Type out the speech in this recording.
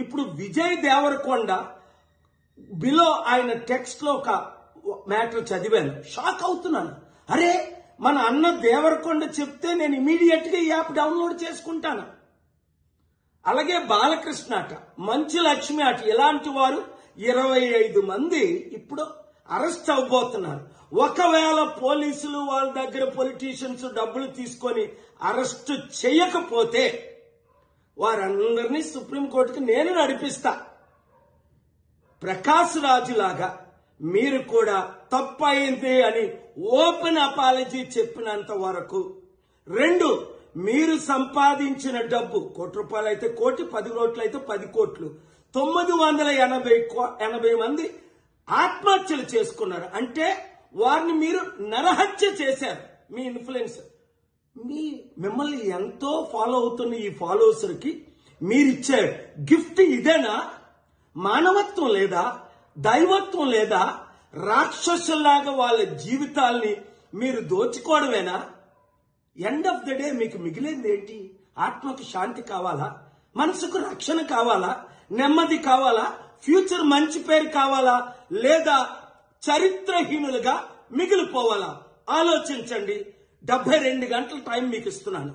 ఇప్పుడు విజయ్ దేవరకొండ బిలో ఆయన టెక్స్ట్ లో ఒక మ్యాటర్ చదివాను, షాక్ అవుతున్నాను. అరే, మన అన్న దేవరకొండ చెప్తే నేను ఇమీడియట్ గా ఈ యాప్ డౌన్లోడ్ చేసుకుంటాను. అలాగే బాలకృష్ణ అట, మంచు లక్ష్మి అట, ఇలాంటి వారు 25 మంది ఇప్పుడు అరెస్ట్ అవబోతున్నారు. ఒకవేళ పోలీసులు వాళ్ళ దగ్గర పొలిటీషియన్స్ డబ్బులు తీసుకొని అరెస్ట్ చేయకపోతే వారందరినీ సుప్రీంకోర్టుకి నేను నడిపిస్తా. ప్రకాష్ రాజు లాగా మీరు కూడా తప్పయింది అని ఓపెన్ అపాలజీ చెప్పినంత వరకు. 2, మీరు సంపాదించిన డబ్బు ₹1 అయితే 1 కోటి, 10 కోట్లు అయితే 10 కోట్లు, 980 మంది ఆత్మహత్యలు చేసుకున్నారు. అంటే వారిని మీరు నరహత్య చేశారు. మీ ఇన్ఫ్లుయెన్స్, మిమ్మల్ని ఎంతో ఫాలో అవుతున్న ఈ ఫాలోవర్స్కి మీరిచ్చే గిఫ్ట్ ఇదేనా? మానవత్వం లేదా? దైవత్వం లేదా? రాక్షసుల్లాగా వాళ్ళ జీవితాల్ని మీరు దోచుకోవడమేనా? ఎండ్ ఆఫ్ ద డే మీకు మిగిలింది ఏంటి? ఆత్మకు శాంతి కావాలా? మనసుకు రక్షణ కావాలా? నెమ్మది కావాలా? ఫ్యూచర్ మంచి పేరు కావాలా? లేదా చరిత్రహీనులుగా మిగిలిపోవాలా? ఆలోచించండి. 72 గంటల టైం మీకు ఇస్తున్నాను.